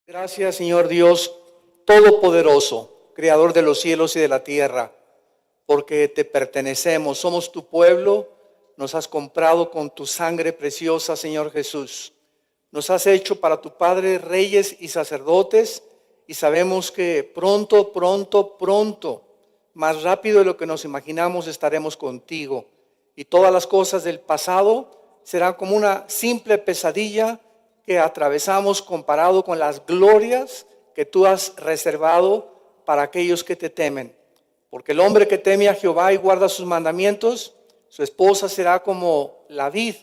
Gracias, Señor Dios Todopoderoso, Creador de los cielos y de la tierra, porque te pertenecemos, somos tu pueblo, nos has comprado con tu sangre preciosa, Señor Jesús. Nos has hecho para tu Padre reyes y sacerdotes, y sabemos que pronto, más rápido de lo que nos imaginamos, estaremos contigo. Y todas las cosas del pasado serán como una simple pesadilla que atravesamos comparado con las glorias que tú has reservado para aquellos que te temen. Porque el hombre que teme a Jehová y guarda sus mandamientos, su esposa será como la vid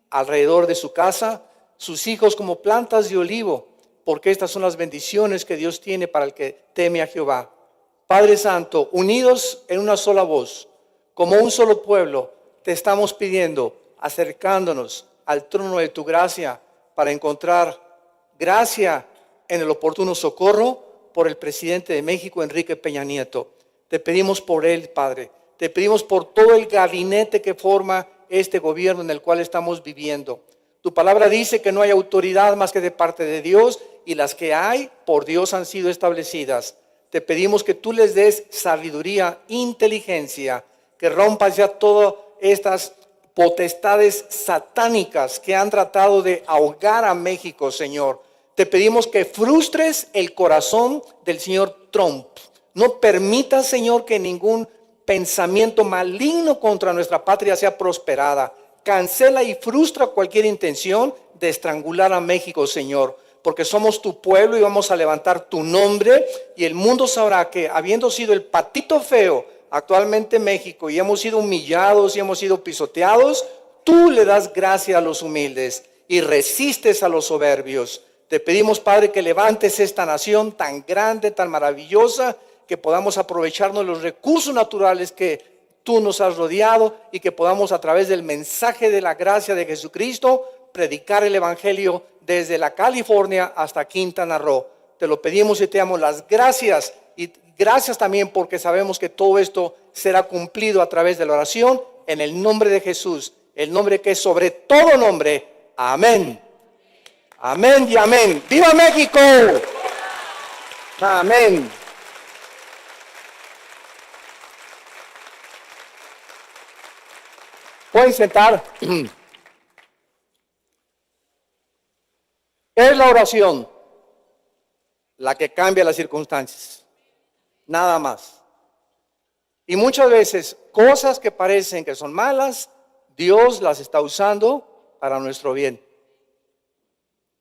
alrededor de su casa, sus hijos como plantas de olivo, porque estas son las bendiciones que Dios tiene para el que teme a Jehová. Padre Santo, unidos en una sola voz, como un solo pueblo, te estamos pidiendo, acercándonos al trono de tu gracia para encontrar gracia en el oportuno socorro por el presidente de México, Enrique Peña Nieto. Te pedimos por él, Padre. Te pedimos por todo el gabinete que forma este gobierno en el cual estamos viviendo. Tu palabra dice que no hay autoridad más que de parte de Dios, y las que hay por Dios han sido establecidas. Te pedimos que tú les des sabiduría, inteligencia, que rompas ya todas estas potestades satánicas que han tratado de ahogar a México, Señor. Te pedimos que frustres el corazón del señor Trump. No permitas, Señor, que ningún pensamiento maligno contra nuestra patria sea prosperada. Cancela y frustra cualquier intención de estrangular a México, Señor, porque somos tu pueblo y vamos a levantar tu nombre, y el mundo sabrá que, habiendo sido el patito feo actualmente en México y hemos sido humillados y hemos sido pisoteados, tú le das gracia a los humildes y resistes a los soberbios. Te pedimos, Padre, que levantes esta nación tan grande, tan maravillosa, que podamos aprovecharnos de los recursos naturales que tú nos has rodeado, y que podamos, a través del mensaje de la gracia de Jesucristo, predicar el evangelio desde la California hasta Quintana Roo. Te lo pedimos y te damos las gracias, y gracias también porque sabemos que todo esto será cumplido a través de la oración en el nombre de Jesús, el nombre que es sobre todo nombre. Amén. Amén y amén. ¡Viva México! Amén. Pueden sentar. Es la oración la que cambia las circunstancias, nada más. Y muchas veces cosas que parecen que son malas, Dios las está usando para nuestro bien.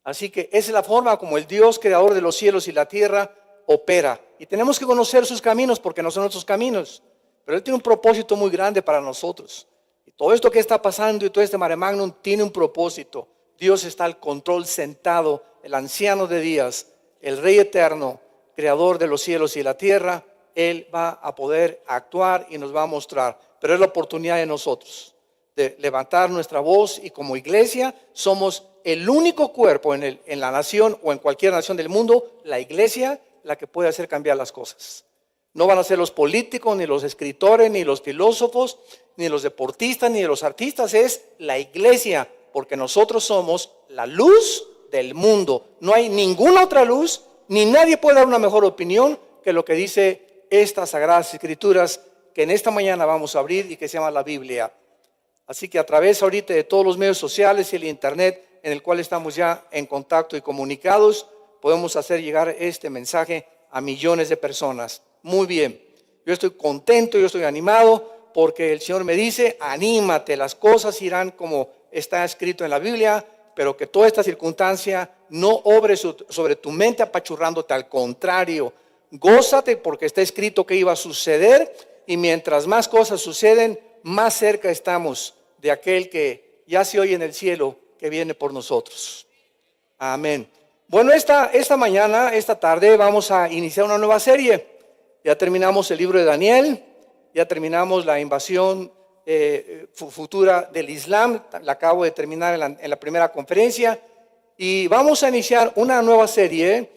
Así que esa es la forma como el Dios creador de los cielos y la tierra opera. Y tenemos que conocer sus caminos, porque no son nuestros caminos, pero Él tiene un propósito muy grande para nosotros. Y todo esto que está pasando y todo este mare magnum tiene un propósito. Dios está al control, sentado, el anciano de días, el Rey eterno, creador de los cielos y la tierra. Él va a poder actuar y nos va a mostrar. Pero es la oportunidad de nosotros de levantar nuestra voz, y como iglesia somos el único cuerpo en la nación o en cualquier nación del mundo, la iglesia, la que puede hacer cambiar las cosas. No van a ser los políticos, ni los escritores, ni los filósofos, ni los deportistas, ni los artistas. Es la iglesia, porque nosotros somos la luz del mundo. No hay ninguna otra luz, ni nadie puede dar una mejor opinión que lo que dice estas sagradas escrituras que en esta mañana vamos a abrir y que se llama la Biblia. Así que a través ahorita de todos los medios sociales y el internet en el cual estamos ya en contacto y comunicados, podemos hacer llegar este mensaje a millones de personas. Muy bien, yo estoy contento, yo estoy animado, porque el Señor me dice: anímate, las cosas irán como está escrito en la Biblia, pero que toda esta circunstancia no obre sobre tu mente apachurrándote. Al contrario, gózate, porque está escrito que iba a suceder, y mientras más cosas suceden, más cerca estamos de aquel que ya se oye en el cielo, que viene por nosotros. Amén. Bueno, esta mañana, esta tarde, vamos a iniciar una nueva serie. Ya terminamos el libro de Daniel, ya terminamos la invasión futura del Islam, la acabo de terminar en la primera conferencia, y vamos a iniciar una nueva serie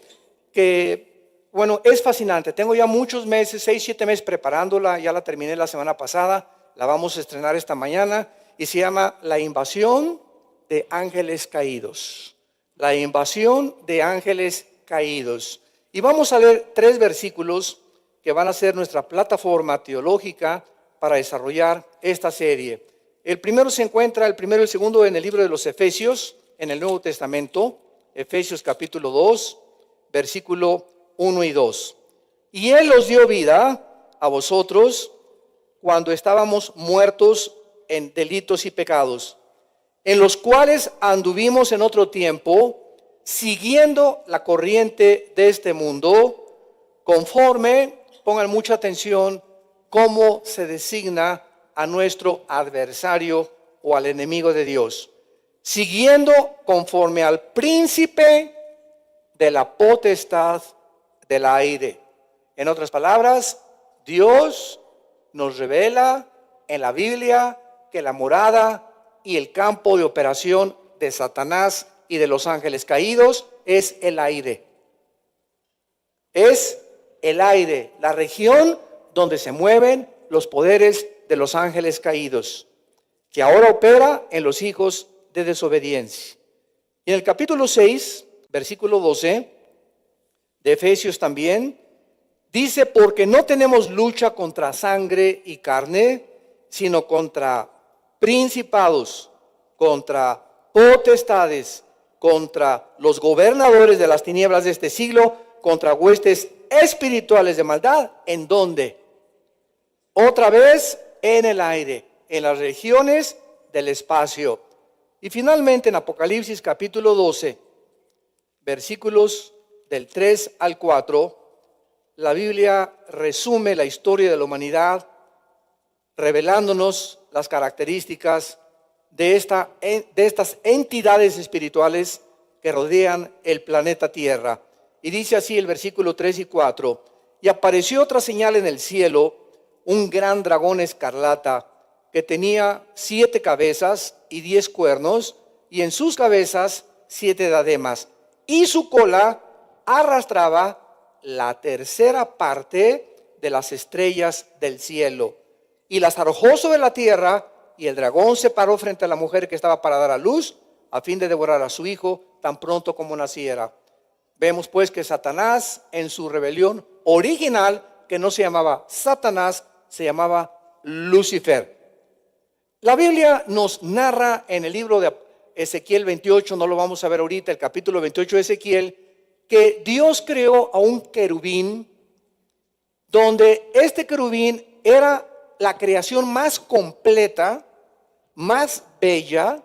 que, bueno, es fascinante. Tengo ya muchos meses, 6, 7 meses preparándola, ya la terminé la semana pasada, la vamos a estrenar esta mañana, y se llama La invasión de ángeles caídos. La invasión de ángeles caídos. Y vamos a leer 3 versículos que van a ser nuestra plataforma teológica para desarrollar esta serie. El primero se encuentra, el primero y el segundo, en el libro de los Efesios, en el Nuevo Testamento, Efesios capítulo 2, versículo 1 y 2. Y Él os dio vida a vosotros cuando estábamos muertos en delitos y pecados, en los cuales anduvimos en otro tiempo, siguiendo la corriente de este mundo, conforme, pongan mucha atención, cómo se designa a nuestro adversario o al enemigo de Dios, siguiendo conforme al príncipe de la potestad del aire. En otras palabras, Dios nos revela en la Biblia que la morada y el campo de operación de Satanás y de los ángeles caídos es el aire. Es el aire, la región donde se mueven los poderes de los ángeles caídos, que ahora opera en los hijos de desobediencia. Y en el capítulo 6, versículo 12, de Efesios también, dice: porque no tenemos lucha contra sangre y carne, sino contra principados, contra potestades, contra los gobernadores de las tinieblas de este siglo, contra huestes espirituales de maldad. ¿En dónde? Otra vez en el aire, en las regiones del espacio. Y finalmente en Apocalipsis capítulo 12, versículos del 3 al 4, la Biblia resume la historia de la humanidad, revelándonos las características de estas entidades espirituales que rodean el planeta Tierra. Y dice así el versículo 3 y 4: y apareció otra señal en el cielo, un gran dragón escarlata, que tenía 7 cabezas y 10 cuernos, y en sus cabezas 7 diademas, y su cola arrastraba la tercera parte de las estrellas del cielo, y las arrojó sobre la tierra. Y el dragón se paró frente a la mujer que estaba para dar a luz, a fin de devorar a su hijo tan pronto como naciera. Vemos pues que Satanás, en su rebelión original, que no se llamaba Satanás, se llamaba Lucifer. La Biblia nos narra en el libro de Ezequiel 28, no lo vamos a ver ahorita, el capítulo 28 de Ezequiel, que Dios creó a un querubín, donde este querubín era la creación más completa, más bella,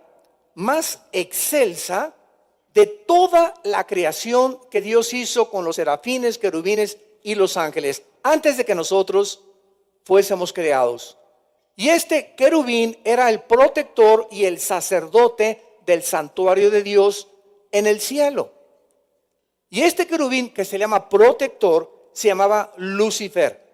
más excelsa de toda la creación que Dios hizo con los serafines, querubines y los ángeles, antes de que nosotros fuésemos creados. Y este querubín era el protector y el sacerdote del santuario de Dios en el cielo. Y este querubín, que se llama protector, se llamaba Lucifer.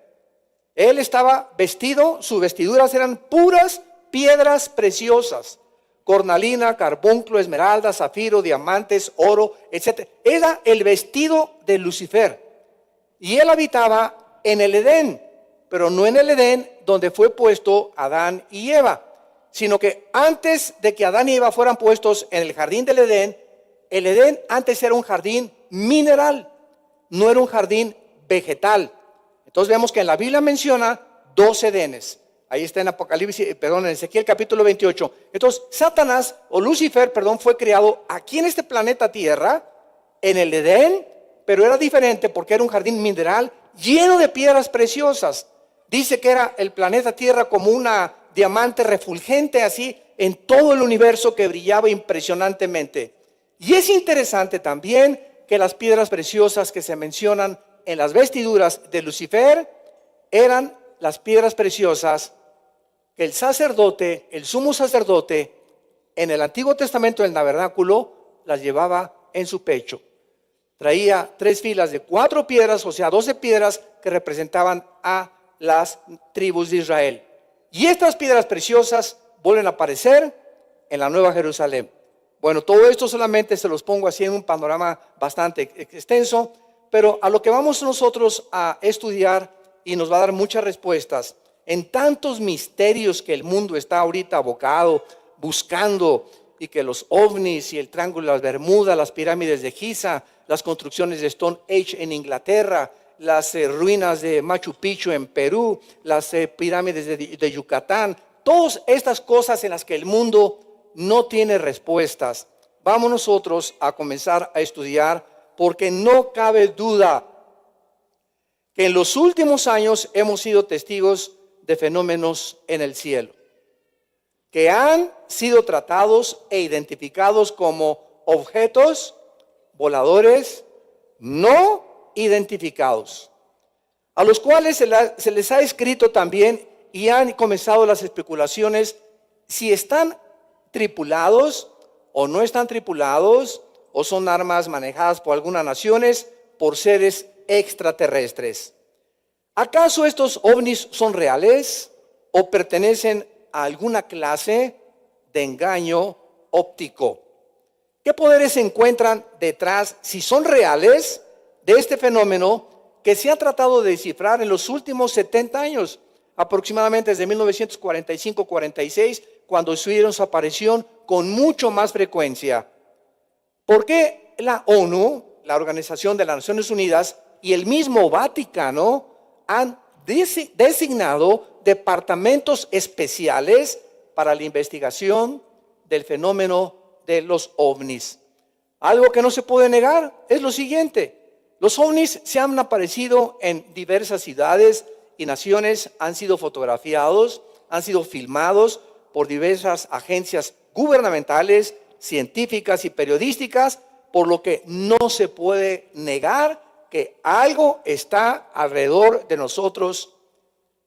Él estaba vestido, sus vestiduras eran puras piedras preciosas: cornalina, carbunclo, esmeralda, zafiro, diamantes, oro, etc. Era el vestido de Lucifer. Y él habitaba en el Edén, pero no en el Edén donde fue puesto Adán y Eva, sino que antes de que Adán y Eva fueran puestos en el jardín del Edén, el Edén antes era un jardín mineral, no era un jardín vegetal. Entonces vemos que en la Biblia menciona 2 Edenes. Ahí está en en Ezequiel capítulo 28. Entonces Satanás, o Lucifer, fue creado aquí en este planeta Tierra, en el Edén, pero era diferente porque era un jardín mineral lleno de piedras preciosas. Dice que era el planeta Tierra como una diamante refulgente así en todo el universo, que brillaba impresionantemente. Y es interesante también que las piedras preciosas que se mencionan en las vestiduras de Lucifer eran las piedras preciosas que el sacerdote, el sumo sacerdote, en el Antiguo Testamento del Tabernáculo, las llevaba en su pecho. Traía 3 filas de 4 piedras, o sea 12 piedras que representaban a las tribus de Israel. Y estas piedras preciosas vuelven a aparecer en la Nueva Jerusalén. Bueno, todo esto solamente se los pongo así en un panorama bastante extenso, pero a lo que vamos nosotros a estudiar, y nos va a dar muchas respuestas, en tantos misterios que el mundo está ahorita abocado, buscando, y que los ovnis y el Triángulo de las Bermudas, las pirámides de Giza, las construcciones de Stonehenge en Inglaterra, las ruinas de Machu Picchu en Perú, las pirámides de Yucatán, todas estas cosas en las que el mundo no tiene respuestas. Vamos nosotros a comenzar a estudiar, porque no cabe duda que en los últimos años hemos sido testigos de fenómenos en el cielo, que han sido tratados e identificados como objetos voladores no identificados, a los cuales se les ha escrito también y han comenzado las especulaciones si están tripulados o no están tripulados, o son armas manejadas por algunas naciones por seres extraterrestres. ¿Acaso estos ovnis son reales o pertenecen a alguna clase de engaño óptico? ¿Qué poderes se encuentran detrás, si son reales, de este fenómeno que se ha tratado de descifrar en los últimos 70 años, aproximadamente desde 1945-46, cuando estuvieron su aparición con mucho más frecuencia? ¿Por qué la ONU, la Organización de las Naciones Unidas, y el mismo Vaticano han designado departamentos especiales para la investigación del fenómeno de los ovnis? Algo que no se puede negar es lo siguiente: los ovnis se han aparecido en diversas ciudades y naciones, han sido fotografiados, han sido filmados por diversas agencias gubernamentales, científicas y periodísticas, por lo que no se puede negar que algo está alrededor de nosotros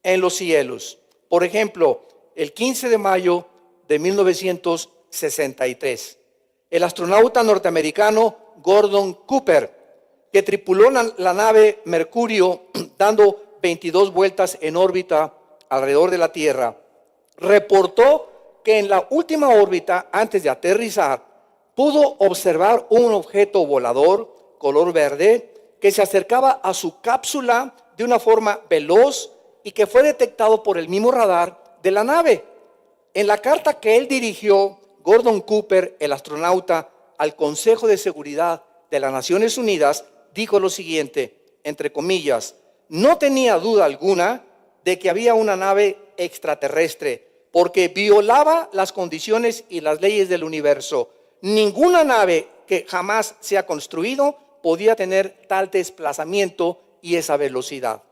en los cielos. Por ejemplo, el 15 de mayo de 1963, el astronauta norteamericano Gordon Cooper, que tripuló la nave Mercurio dando 22 vueltas en órbita alrededor de la Tierra, reportó que en la última órbita, antes de aterrizar, pudo observar un objeto volador color verde que se acercaba a su cápsula de una forma veloz y que fue detectado por el mismo radar de la nave. En la carta que él dirigió, Gordon Cooper, el astronauta, al Consejo de Seguridad de las Naciones Unidas, dijo lo siguiente, entre comillas: no tenía duda alguna de que había una nave extraterrestre, porque violaba las condiciones y las leyes del universo. Ninguna nave que jamás se ha construido podía tener tal desplazamiento y esa velocidad.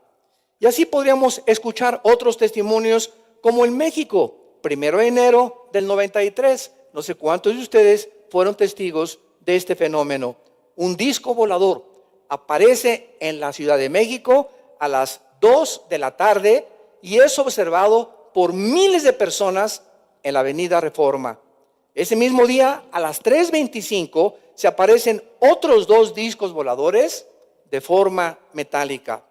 Y así podríamos escuchar otros testimonios, como en México, 1 de enero del 93. No sé cuántos de ustedes fueron testigos de este fenómeno. Un disco volador aparece en la Ciudad de México a las 2 de la tarde y es observado por miles de personas en la Avenida Reforma. Ese mismo día, a las 3:25, se aparecen otros 2 discos voladores de forma metálica.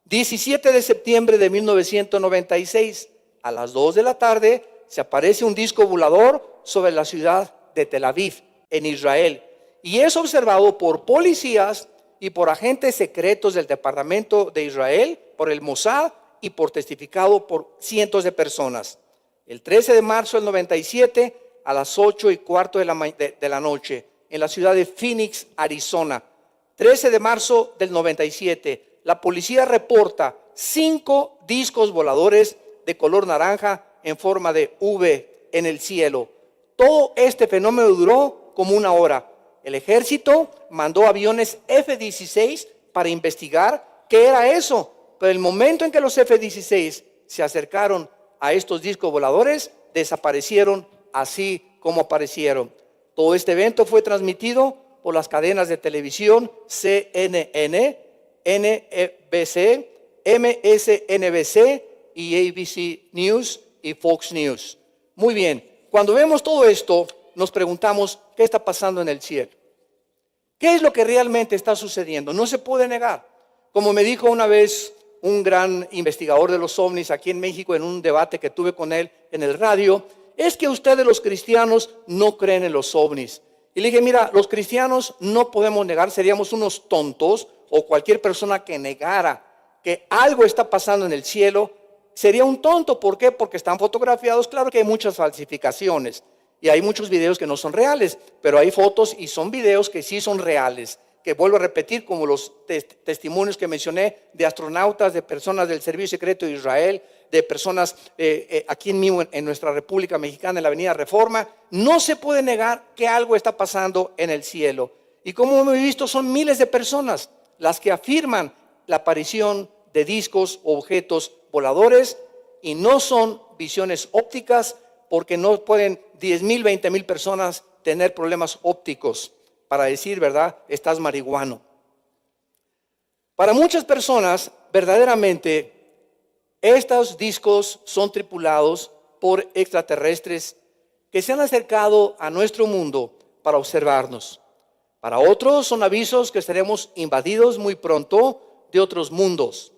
17 de septiembre de 1996, a las 2 de la tarde, se aparece un disco volador sobre la ciudad de Tel Aviv, en Israel, y es observado por policías y por agentes secretos del Departamento de Israel, por el Mossad, y por testificado por cientos de personas. El 13 de marzo del 97, a las 8:15 de la noche, en la ciudad de Phoenix, Arizona. 13 de marzo del 97, la policía reporta 5 discos voladores de color naranja en forma de V en el cielo. Todo este fenómeno duró como 1 hora. El ejército mandó aviones F-16 para investigar qué era eso. Pero el momento en que los F-16 se acercaron a estos discos voladores, desaparecieron así como aparecieron. Todo este evento fue transmitido por las cadenas de televisión CNN, NBC, MSNBC y ABC News y Fox News. Muy bien, cuando vemos todo esto, nos preguntamos, ¿qué está pasando en el cielo? ¿Qué es lo que realmente está sucediendo? No se puede negar. Como me dijo una vez un gran investigador de los ovnis aquí en México, en un debate que tuve con él en el radio, es que ustedes los cristianos no creen en los ovnis. Y le dije, mira, los cristianos no podemos negar, seríamos unos tontos, o cualquier persona que negara que algo está pasando en el cielo, sería un tonto. ¿Por qué? Porque están fotografiados. Claro que hay muchas falsificaciones y hay muchos videos que no son reales, pero hay fotos y son videos que sí son reales, que vuelvo a repetir, como los testimonios que mencioné de astronautas, de personas del Servicio Secreto de Israel, de personas aquí en nuestra República Mexicana, en la Avenida Reforma. No se puede negar que algo está pasando en el cielo. Y como hemos visto, son miles de personas las que afirman la aparición de discos o objetos voladores, y no son visiones ópticas, porque no pueden 10,000, 20,000 personas tener problemas ópticos para decir, ¿verdad?, estás marihuano. Para muchas personas, verdaderamente, estos discos son tripulados por extraterrestres que se han acercado a nuestro mundo para observarnos. Para otros son avisos que seremos invadidos muy pronto de otros mundos.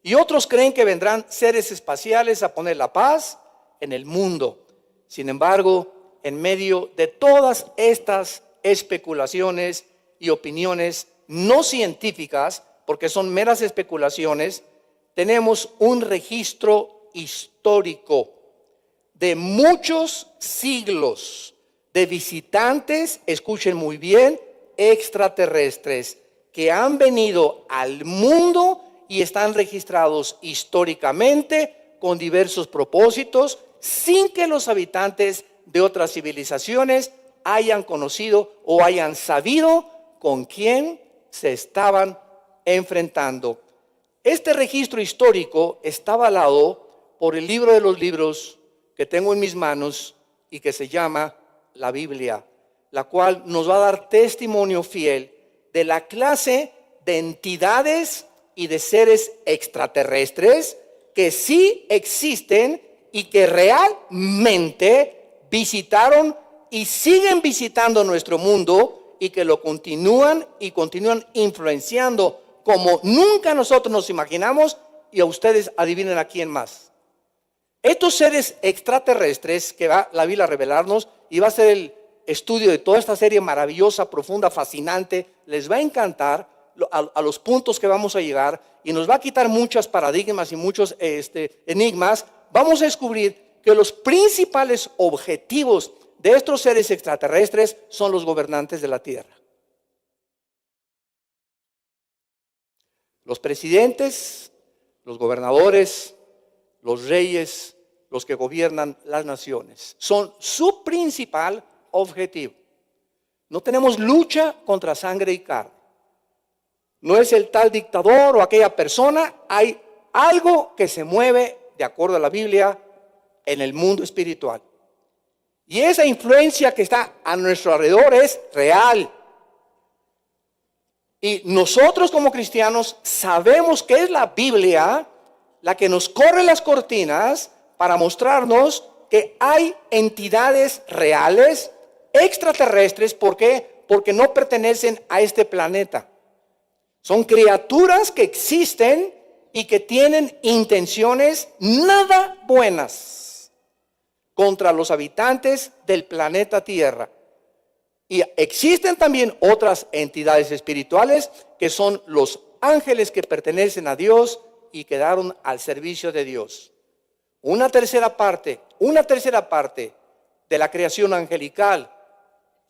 Y otros creen que vendrán seres espaciales a poner la paz en el mundo. Sin embargo, en medio de todas estas especulaciones y opiniones no científicas, porque son meras especulaciones, tenemos un registro histórico de muchos siglos de visitantes, escuchen muy bien, extraterrestres que han venido al mundo y están registrados históricamente con diversos propósitos, sin que los habitantes de otras civilizaciones hayan conocido o hayan sabido con quién se estaban enfrentando. Este registro histórico está avalado por el libro de los libros que tengo en mis manos y que se llama la Biblia, la cual nos va a dar testimonio fiel de la clase de entidades y de seres extraterrestres que sí existen y que realmente visitaron y siguen visitando nuestro mundo, y que lo continúan influenciando como nunca nosotros nos imaginamos. Y a ustedes adivinen a quién más. Estos seres extraterrestres que va la Biblia a revelarnos, y va a ser el estudio de toda esta serie maravillosa, profunda, fascinante, les va a encantar a los puntos que vamos a llegar, y nos va a quitar muchos paradigmas y muchos enigmas. Vamos a descubrir que los principales objetivos de estos seres extraterrestres son los gobernantes de la tierra. Los presidentes, los gobernadores, los reyes, los que gobiernan las naciones, son su principal objetivo. No tenemos lucha contra sangre y carne. No es el tal dictador o aquella persona. Hay algo que se mueve, de acuerdo a la Biblia, en el mundo espiritual. Y esa influencia que está a nuestro alrededor es real. Y nosotros como cristianos sabemos que es la Biblia la que nos corre las cortinas para mostrarnos que hay entidades reales, extraterrestres. ¿Por qué? Porque no pertenecen a este planeta. Son criaturas que existen y que tienen intenciones nada buenas contra los habitantes del planeta Tierra. Y existen también otras entidades espirituales que son los ángeles que pertenecen a Dios y quedaron al servicio de Dios. Una tercera parte de la creación angelical,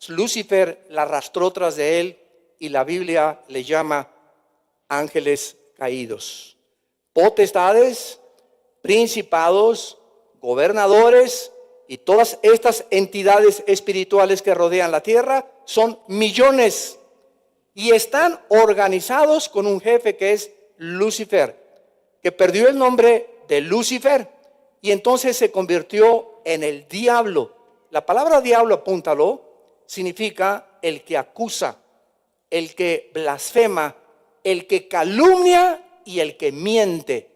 Lucifer la arrastró tras de él, y la Biblia le llama ángeles caídos. Potestades, principados, gobernadores y todas estas entidades espirituales que rodean la tierra son millones, y están organizados con un jefe que es Lucifer, que perdió el nombre de Lucifer y entonces se convirtió en el diablo. La palabra diablo, apúntalo, significa el que acusa, el que blasfema, el que calumnia y el que miente.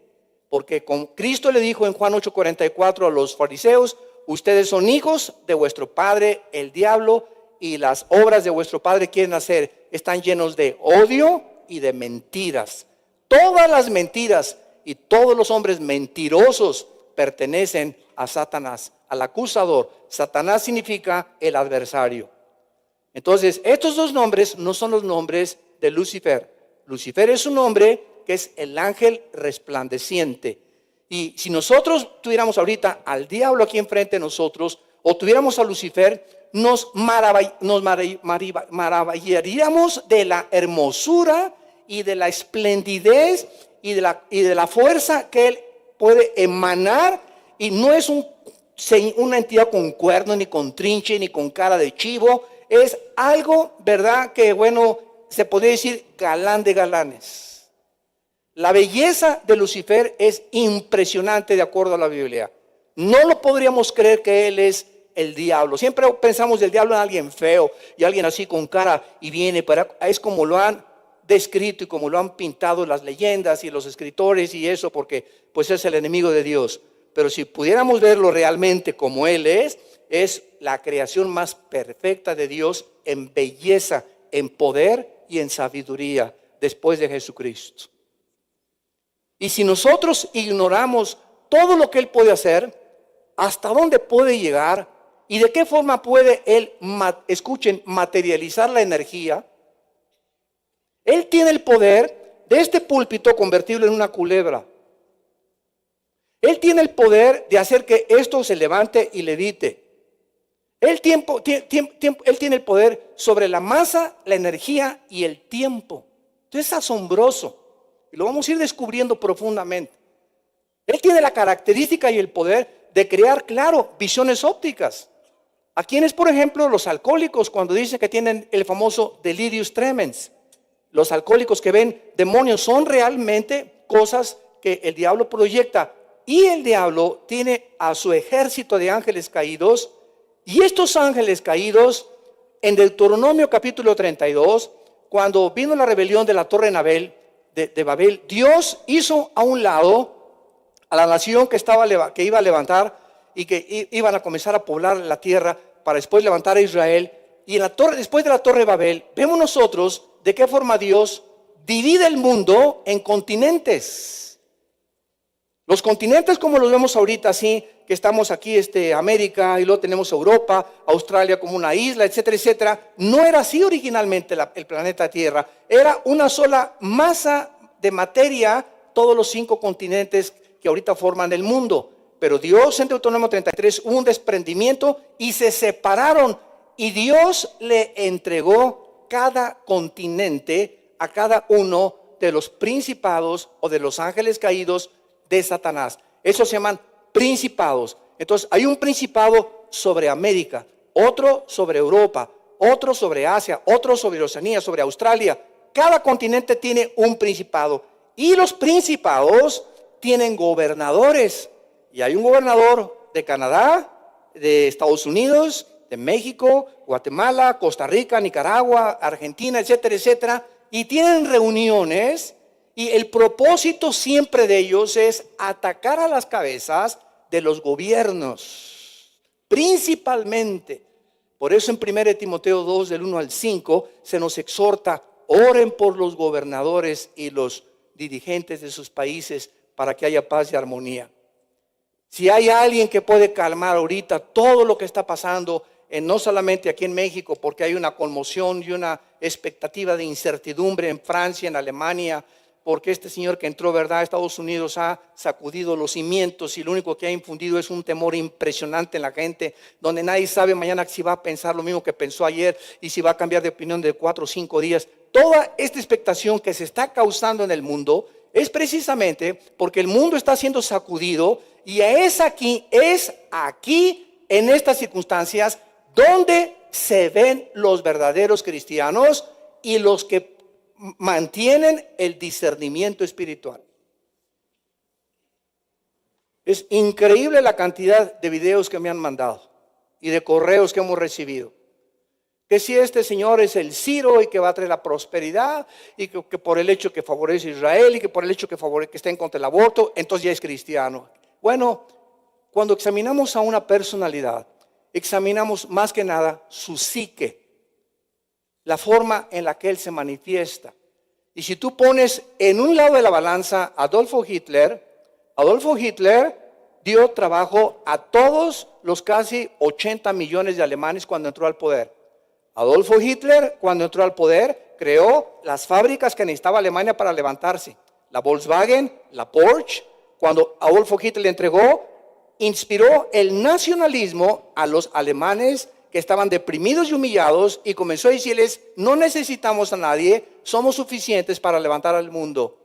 Porque con Cristo le dijo en Juan 8:44 a los fariseos: ustedes son hijos de vuestro padre el diablo, y las obras de vuestro padre quieren hacer. Están llenos de odio y de mentiras. Todas las mentiras y todos los hombres mentirosos pertenecen a Satanás, al acusador. Satanás significa el adversario. Entonces, estos dos nombres no son los nombres de Lucifer. Lucifer es un nombre que es el ángel resplandeciente. Y si nosotros tuviéramos ahorita al diablo aquí enfrente de nosotros, o tuviéramos a Lucifer, nos maravillaríamos de la hermosura y de la esplendidez y de la fuerza que él puede emanar. Y no es una entidad con cuernos, ni con trinche, ni con cara de chivo. Es algo, ¿verdad? Que bueno, se podría decir galán de galanes. La belleza de Lucifer es impresionante de acuerdo a la Biblia. No lo podríamos creer que él es el diablo. Siempre pensamos del diablo en alguien feo y alguien así con cara y viene para... Es como lo han descrito y como lo han pintado las leyendas y los escritores y eso, porque pues es el enemigo de Dios. Pero si pudiéramos verlo realmente como él es la creación más perfecta de Dios en belleza, en poder y en sabiduría después de Jesucristo. Y si nosotros ignoramos todo lo que él puede hacer, hasta dónde puede llegar y de qué forma puede él, escuchen, materializar la energía, él tiene el poder de este púlpito convertirlo en una culebra. Él tiene el poder de hacer que esto se levante y levite. Él tiene el poder sobre la masa, la energía y el tiempo. Entonces es asombroso. Y lo vamos a ir descubriendo profundamente. Él tiene la característica y el poder de crear, claro, visiones ópticas. ¿A quiénes, por ejemplo, los alcohólicos cuando dicen que tienen el famoso delirium tremens? Los alcohólicos que ven demonios son realmente cosas que el diablo proyecta. Y el diablo tiene a su ejército de ángeles caídos. Y estos ángeles caídos, en Deuteronomio capítulo 32, cuando vino la rebelión de la Torre de Babel, Dios hizo a un lado a la nación que iba a levantar y que iban a comenzar a poblar la tierra para después levantar a Israel. Y después de la Torre de Babel, vemos nosotros de qué forma Dios divide el mundo en continentes. Los continentes como los vemos ahorita, así que estamos aquí, América, y luego tenemos Europa, Australia como una isla, etcétera, etcétera. No era así originalmente el planeta Tierra. Era una sola masa de materia, todos los 5 continentes que ahorita forman el mundo. Pero Dios en Deuteronomio 33 hubo un desprendimiento y se separaron. Y Dios le entregó cada continente a cada uno de los principados o de los ángeles caídos de Satanás. Esos se llaman principados. Entonces hay un principado sobre América, otro sobre Europa, otro sobre Asia, otro sobre Oceanía, sobre Australia. Cada continente tiene un principado. Y los principados tienen gobernadores. Y hay un gobernador de Canadá, de Estados Unidos, de México, Guatemala, Costa Rica, Nicaragua, Argentina, etcétera, etcétera. Y tienen reuniones. Y el propósito siempre de ellos es atacar a las cabezas de los gobiernos, principalmente. Por eso en 1 Timoteo 2, del 1 al 5, se nos exhorta, oren por los gobernadores y los dirigentes de sus países para que haya paz y armonía. Si hay alguien que puede calmar ahorita todo lo que está pasando, no solamente aquí en México, porque hay una conmoción y una expectativa de incertidumbre en Francia, en Alemania, porque este señor que entró, ¿verdad?, a Estados Unidos ha sacudido los cimientos y lo único que ha infundido es un temor impresionante en la gente, donde nadie sabe mañana si va a pensar lo mismo que pensó ayer y si va a cambiar de opinión de 4 o 5 días. Toda esta expectación que se está causando en el mundo es precisamente porque el mundo está siendo sacudido y es aquí en estas circunstancias donde se ven los verdaderos cristianos y los que mantienen el discernimiento espiritual. Es increíble la cantidad de videos que me han mandado y de correos que hemos recibido. Que si este señor es el Ciro y que va a traer la prosperidad y que por el hecho que favorece a Israel y que por el hecho que está en contra del aborto, entonces ya es cristiano. Bueno, cuando examinamos a una personalidad, examinamos más que nada su psique, la forma en la que él se manifiesta. Y si tú pones en un lado de la balanza Adolfo Hitler dio trabajo a todos los casi 80 millones de alemanes cuando entró al poder. Adolfo Hitler, cuando entró al poder, creó las fábricas que necesitaba Alemania para levantarse. La Volkswagen, la Porsche, cuando Adolfo Hitler le entregó, inspiró el nacionalismo a los alemanes que estaban deprimidos y humillados y comenzó a decirles, no necesitamos a nadie, somos suficientes para levantar al mundo.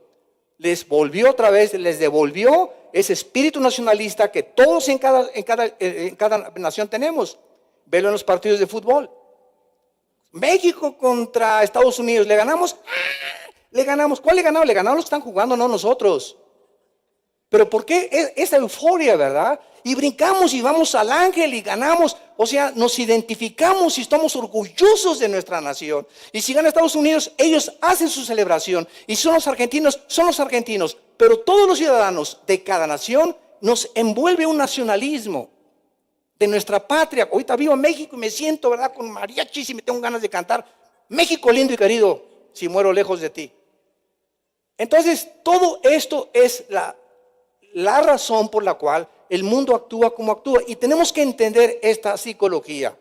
Les volvió otra vez, les devolvió ese espíritu nacionalista que todos en cada nación tenemos. Velo en los partidos de fútbol. México contra Estados Unidos, ¿le ganamos? Le ganamos. ¿Cuál le ganamos? Le ganamos los que están jugando, no nosotros. Pero ¿por qué esa euforia, verdad? Y brincamos y vamos al ángel y ganamos. O sea, nos identificamos y estamos orgullosos de nuestra nación. Y si gana Estados Unidos, ellos hacen su celebración. Y si son los argentinos. Pero todos los ciudadanos de cada nación nos envuelve un nacionalismo de nuestra patria. Ahorita vivo en México y me siento, ¿verdad?, con mariachis y me tengo ganas de cantar. México lindo y querido, si muero lejos de ti. Entonces, todo esto es la razón por la cual el mundo actúa como actúa. Y tenemos que entender esta psicología,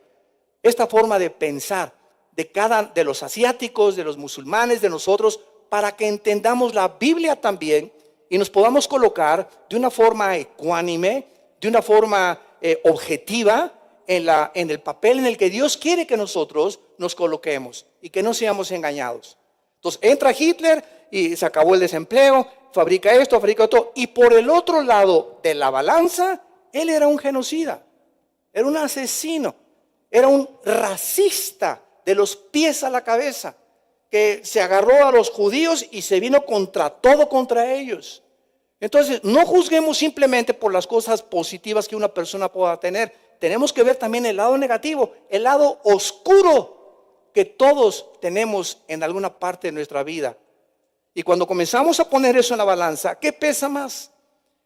esta forma de pensar de los asiáticos, de los musulmanes, de nosotros, para que entendamos la Biblia también y nos podamos colocar de una forma ecuánime, de una forma objetiva en el papel en el que Dios quiere que nosotros nos coloquemos y que no seamos engañados. Entonces entra Hitler y se acabó el desempleo, fabrica esto, fabrica otro, y por el otro lado de la balanza, él era un genocida, era un asesino, era un racista de los pies a la cabeza, que se agarró a los judíos y se vino contra ellos. Entonces, no juzguemos simplemente por las cosas positivas que una persona pueda tener. Tenemos que ver también el lado negativo, el lado oscuro que todos tenemos en alguna parte de nuestra vida. Y cuando comenzamos a poner eso en la balanza, ¿qué pesa más?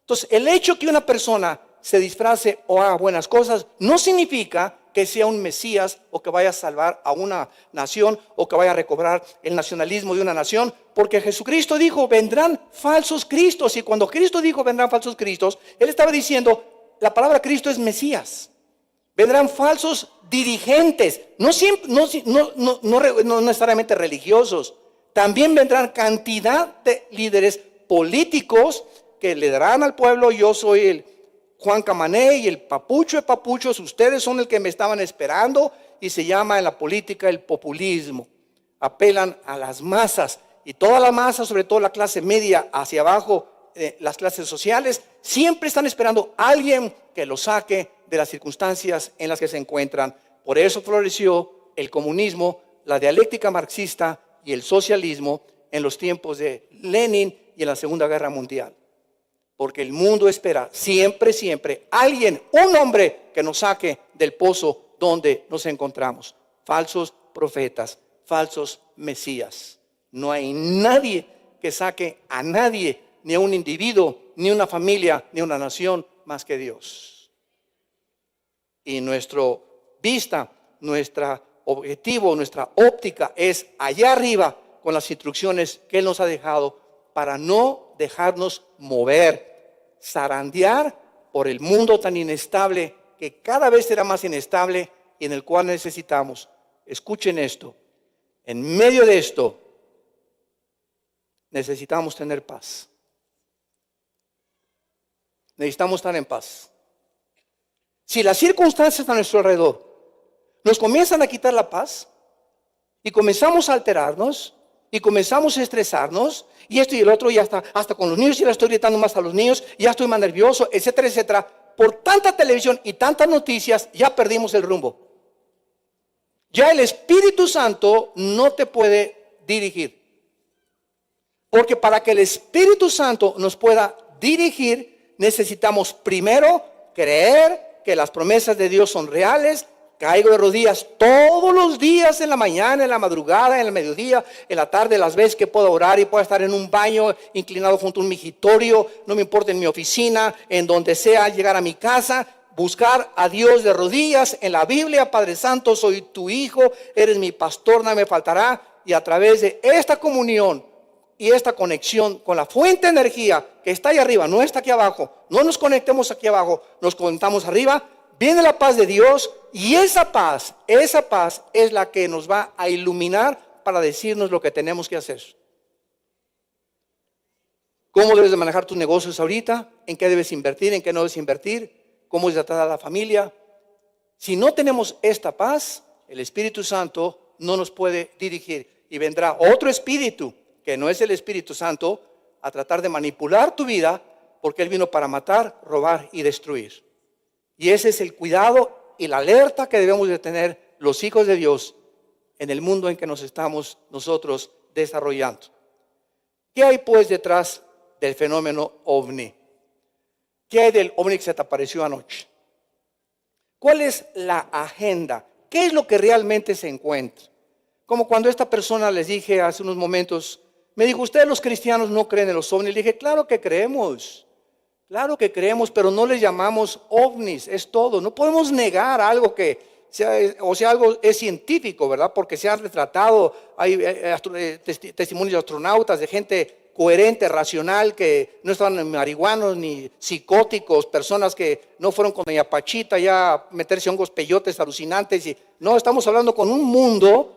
Entonces, el hecho que una persona se disfrace o haga buenas cosas no significa que sea un Mesías o que vaya a salvar a una nación o que vaya a recobrar el nacionalismo de una nación, porque Jesucristo dijo, vendrán falsos cristos, y cuando Cristo dijo necesitamos falsos cristos, Él estaba diciendo, la palabra Cristo es Mesías. Vendrán falsos dirigentes, no necesariamente religiosos. También vendrán cantidad de líderes políticos que le darán al pueblo, yo soy el Juan Camané y el papucho de papuchos, ustedes son el que me estaban esperando, y se llama en la política el populismo. Apelan a las masas, y toda la masa, sobre todo la clase media hacia abajo, las clases sociales, siempre están esperando a alguien que los saque de las circunstancias en las que se encuentran. Por eso floreció el comunismo, la dialéctica marxista y el socialismo en los tiempos de Lenin y en la Segunda Guerra Mundial. Porque el mundo espera siempre alguien, un hombre que nos saque del pozo donde nos encontramos. Falsos profetas, falsos mesías. No hay nadie que saque a nadie, ni a un individuo, ni una familia, ni una nación, más que Dios. Y nuestra vista, nuestro objetivo, nuestra óptica es allá arriba con las instrucciones que Él nos ha dejado para no dejarnos mover, zarandear por el mundo tan inestable que cada vez será más inestable y en el cual necesitamos. Escuchen esto, en medio de esto necesitamos tener paz. Necesitamos estar en paz. Si las circunstancias a nuestro alrededor nos comienzan a quitar la paz y comenzamos a alterarnos y comenzamos a estresarnos y esto y el otro, y hasta con los niños, y le estoy gritando más a los niños, ya estoy más nervioso, etcétera, etcétera. Por tanta televisión y tantas noticias ya perdimos el rumbo. Ya el Espíritu Santo no te puede dirigir. Porque para que el Espíritu Santo nos pueda dirigir, necesitamos primero creer que las promesas de Dios son reales. Caigo de rodillas todos los días, en la mañana, en la madrugada, en el mediodía, en la tarde, las veces que puedo orar, y puedo estar en un baño inclinado junto a un migitorio, no me importa, en mi oficina, en donde sea, llegar a mi casa, buscar a Dios de rodillas en la Biblia. Padre Santo, soy tu hijo, eres mi pastor, nada me faltará. Y a través de esta comunión y esta conexión con la fuente de energía que está ahí arriba, no está aquí abajo, no nos conectemos aquí abajo, nos conectamos arriba. Viene la paz de Dios, y esa paz es la que nos va a iluminar para decirnos lo que tenemos que hacer. cómo debes de manejar tus negocios ahorita, en qué debes invertir, en qué no debes invertir, cómo es tratar a la familia. Si no tenemos esta paz, el Espíritu Santo no nos puede dirigir y vendrá otro espíritu que no es el Espíritu Santo a tratar de manipular tu vida, porque Él vino para matar, robar y destruir. Y ese es el cuidado y la alerta que debemos de tener los hijos de Dios en el mundo en que nos estamos nosotros desarrollando. ¿Qué hay pues detrás del fenómeno ovni? ¿Qué hay del ovni que se te apareció anoche? ¿Cuál es la agenda? ¿Qué es lo que realmente se encuentra? Como cuando esta persona, les dije hace unos momentos, me dijo, ustedes los cristianos no creen en los ovnis. Le dije, claro que creemos, pero no les llamamos ovnis, es todo. No podemos negar algo que sea, o sea, algo es científico, ¿verdad? Porque se han retratado, hay testimonios de astronautas, de gente coherente, racional, que no estaban ni marihuanos ni psicóticos, personas que no fueron con doña Pachita ya a meterse hongos peyotes alucinantes. No, estamos hablando con un mundo,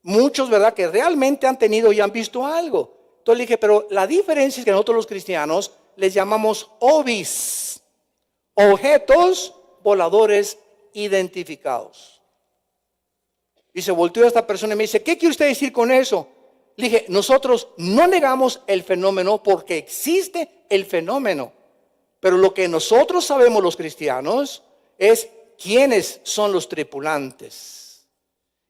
muchos, ¿verdad?, que realmente han tenido y han visto algo. Entonces le dije, pero la diferencia es que nosotros los cristianos les llamamos OVIs, objetos voladores identificados. Y se volteó esta persona y me dice, ¿qué quiere usted decir con eso? Le dije, nosotros no negamos el fenómeno porque existe el fenómeno, pero lo que nosotros sabemos los cristianos es quiénes son los tripulantes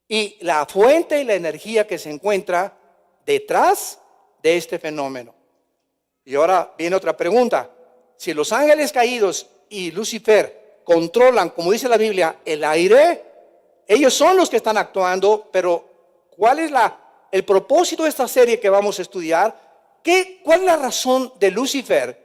y la fuente y la energía que se encuentra detrás de este fenómeno. Y ahora viene otra pregunta. Si los ángeles caídos y Lucifer controlan, como dice la Biblia, el aire, ellos son los que están actuando, pero ¿cuál es el propósito de esta serie que vamos a estudiar? ¿Cuál es la razón de Lucifer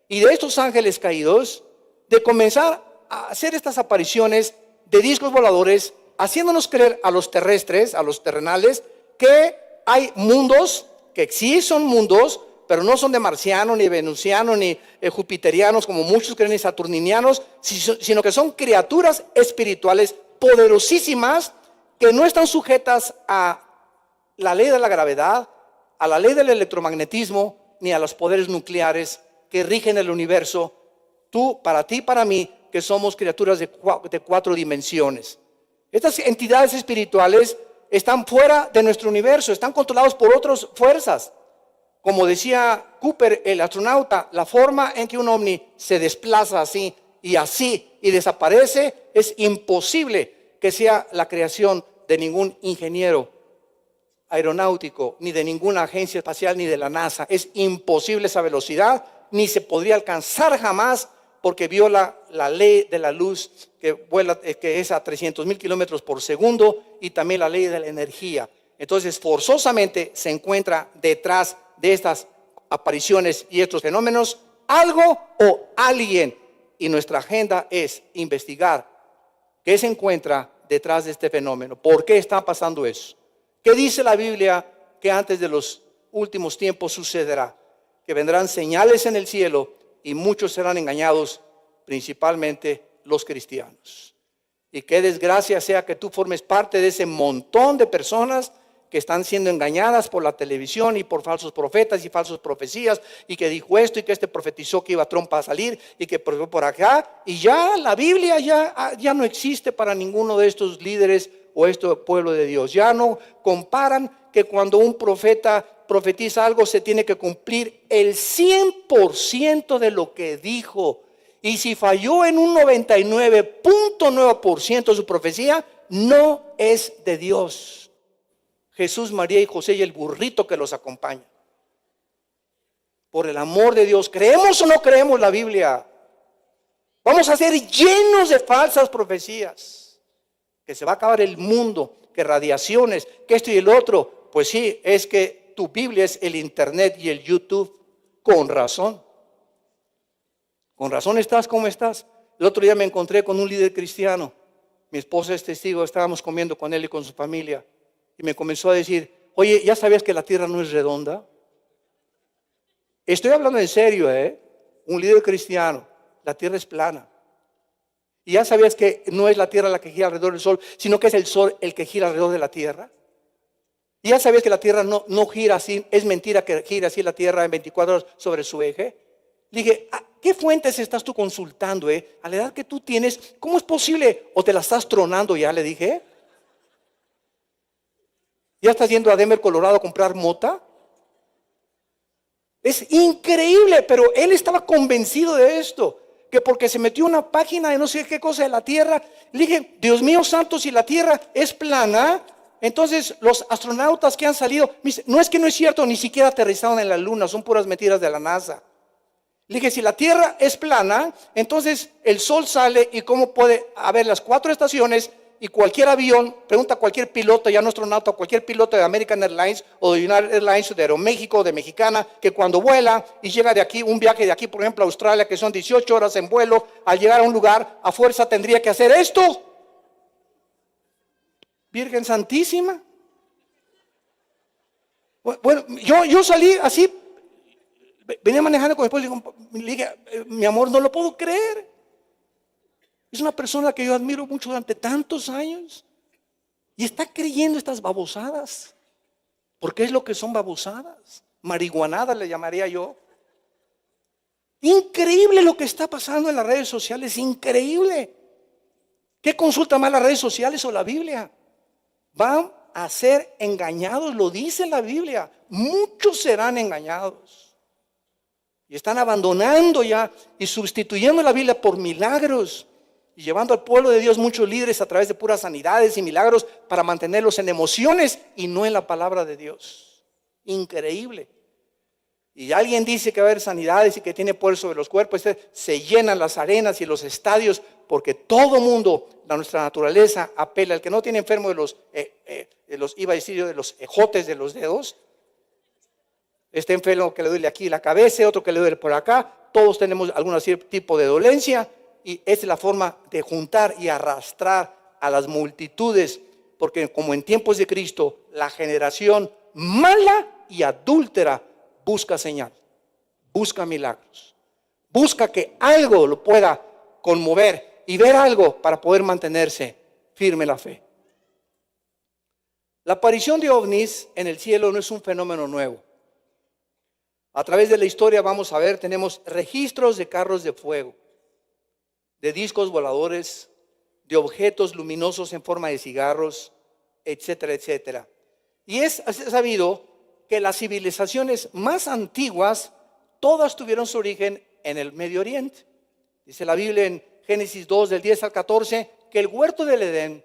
y de estos ángeles caídos de comenzar a hacer estas apariciones de discos voladores, haciéndonos creer a los terrestres, a los terrenales, que hay mundos, que sí son mundos, pero no son de marcianos, ni venusianos, ni jupiterianos, como muchos creen, ni saturninianos, sino que son criaturas espirituales poderosísimas que no están sujetas a la ley de la gravedad, a la ley del electromagnetismo, ni a los poderes nucleares que rigen el universo. Para ti, para mí, que somos criaturas de 4 dimensiones. Estas entidades espirituales están fuera de nuestro universo, están controlados por otras fuerzas. Como decía Cooper, el astronauta, la forma en que un ovni se desplaza así y desaparece, es imposible que sea la creación de ningún ingeniero aeronáutico, ni de ninguna agencia espacial, ni de la NASA. Es imposible esa velocidad, ni se podría alcanzar jamás, porque viola la ley de la luz que vuela, que es a 300,000 kilómetros por segundo, y también la ley de la energía. Entonces, forzosamente se encuentra detrás de estas apariciones y estos fenómenos algo o alguien, y nuestra agenda es investigar qué se encuentra detrás de este fenómeno, por qué está pasando eso. ¿Qué dice la Biblia que antes de los últimos tiempos sucederá? Que vendrán señales en el cielo y muchos serán engañados, principalmente los cristianos. Y qué desgracia sea que tú formes parte de ese montón de personas que están siendo engañadas por la televisión y por falsos profetas y falsas profecías, y que dijo esto y que este profetizó que iba Trump a salir y que por acá, y ya la Biblia ya no existe para ninguno de estos líderes o este pueblo de Dios. Ya no comparan que cuando un profeta profetiza algo se tiene que cumplir el 100% de lo que dijo, y si falló en un 99.9% de su profecía, no es de Dios. Jesús, María y José y el burrito que los acompaña. Por el amor de Dios, ¿creemos o no creemos la Biblia? Vamos a ser llenos de falsas profecías, que se va a acabar el mundo, que radiaciones, que esto y el otro. Pues sí, es que tu Biblia es el internet y el YouTube. Con razón estás como estás. El otro día me encontré con un líder cristiano, mi esposa es testigo, estábamos comiendo con él y con su familia, y me comenzó a decir, oye, ¿ya sabías que la tierra no es redonda? Estoy hablando en serio, un líder cristiano, la tierra es plana. ¿Y ya sabías que no es la tierra la que gira alrededor del sol, sino que es el sol el que gira alrededor de la tierra? ¿Y ya sabías que la Tierra no gira así? Es mentira que gira así la Tierra en 24 horas sobre su eje. Le dije, ¿qué fuentes estás tú consultando? A la edad que tú tienes, ¿cómo es posible? ¿O te la estás tronando ya? Le dije. ¿Ya estás yendo a Denver, Colorado a comprar mota? Es increíble, pero él estaba convencido de esto. Que porque se metió una página de no sé qué cosa de la Tierra. Le dije, Dios mío santo, si la Tierra es plana, entonces los astronautas que han salido, no es que no es cierto, ni siquiera aterrizaron en la Luna, son puras mentiras de la NASA. Le dije, si la Tierra es plana, entonces el Sol sale y cómo puede haber las 4 estaciones y cualquier avión, pregunta a cualquier piloto, ya no astronauta, cualquier piloto de American Airlines o de United Airlines o de Aeroméxico o de Mexicana, que cuando vuela y llega de aquí, un viaje de aquí, por ejemplo, a Australia, que son 18 horas en vuelo, al llegar a un lugar, a fuerza tendría que hacer esto. Virgen Santísima. Bueno, yo salí así, venía manejando con mi esposo y le dije, mi amor, no lo puedo creer. Es una persona que yo admiro mucho durante tantos años y está creyendo estas babosadas. Porque es lo que son babosadas. Marihuanadas le llamaría yo. Increíble lo que está pasando en las redes sociales, increíble. ¿Qué consulta más las redes sociales o la Biblia? Van a ser engañados, lo dice la Biblia. Muchos serán engañados. Y están abandonando ya y sustituyendo la Biblia por milagros. Y llevando al pueblo de Dios muchos líderes a través de puras sanidades y milagros para mantenerlos en emociones y no en la palabra de Dios. Increíble. Y alguien dice que va a haber sanidades y que tiene poder sobre los cuerpos. Se llenan las arenas y los estadios porque todo mundo, nuestra naturaleza apela. El que no tiene enfermo de los iba a decir yo, de los ejotes de los dedos. Este enfermo que le duele aquí la cabeza, otro que le duele por acá. Todos tenemos algún tipo de dolencia. Y esa es la forma de juntar y arrastrar a las multitudes, porque como en tiempos de Cristo, la generación mala y adúltera busca señal, busca milagros, busca que algo lo pueda conmover y ver algo para poder mantenerse firme la fe. La aparición de ovnis en el cielo no es un fenómeno nuevo. A través de la historia vamos a ver, tenemos registros de carros de fuego, de discos voladores, de objetos luminosos en forma de cigarros, etcétera, etcétera. Y es sabido que las civilizaciones más antiguas, todas tuvieron su origen en el Medio Oriente. Dice la Biblia en Génesis 2, del 10 al 14, que el huerto del Edén,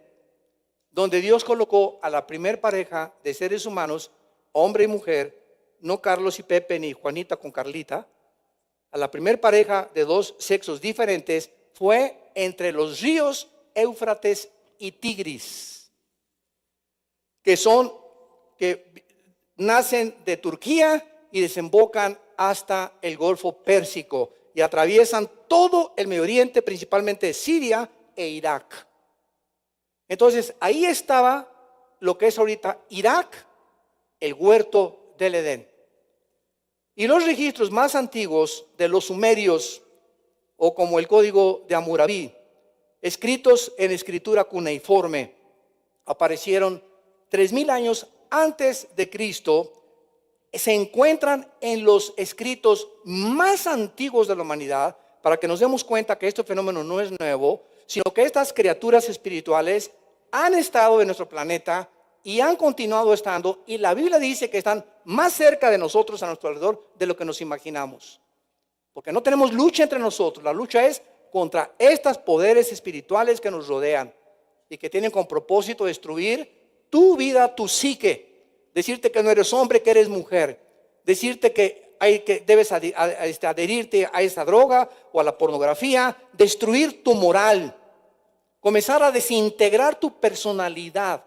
donde Dios colocó a la primer pareja de seres humanos, hombre y mujer, no Carlos y Pepe ni Juanita con Carlita, a la primer pareja de 2 sexos diferentes, fue entre los ríos Éufrates y Tigris, que nacen de Turquía y desembocan hasta el Golfo Pérsico y atraviesan todo el Medio Oriente, principalmente Siria e Irak. Entonces ahí estaba lo que es ahorita Irak, el huerto del Edén. Y los registros más antiguos de los sumerios, o como el código de Hammurabi, escritos en escritura cuneiforme, aparecieron 3000 años antes de Cristo. Se encuentran en los escritos más antiguos de la humanidad, para que nos demos cuenta que este fenómeno no es nuevo, sino que estas criaturas espirituales han estado en nuestro planeta y han continuado estando, y la Biblia dice que están más cerca de nosotros, a nuestro alrededor, de lo que nos imaginamos. Porque no tenemos lucha entre nosotros, la lucha es contra estos poderes espirituales que nos rodean y que tienen como propósito destruir tu vida, tu psique, decirte que no eres hombre, que eres mujer, decirte que debes adherirte a esa droga o a la pornografía, destruir tu moral, comenzar a desintegrar tu personalidad,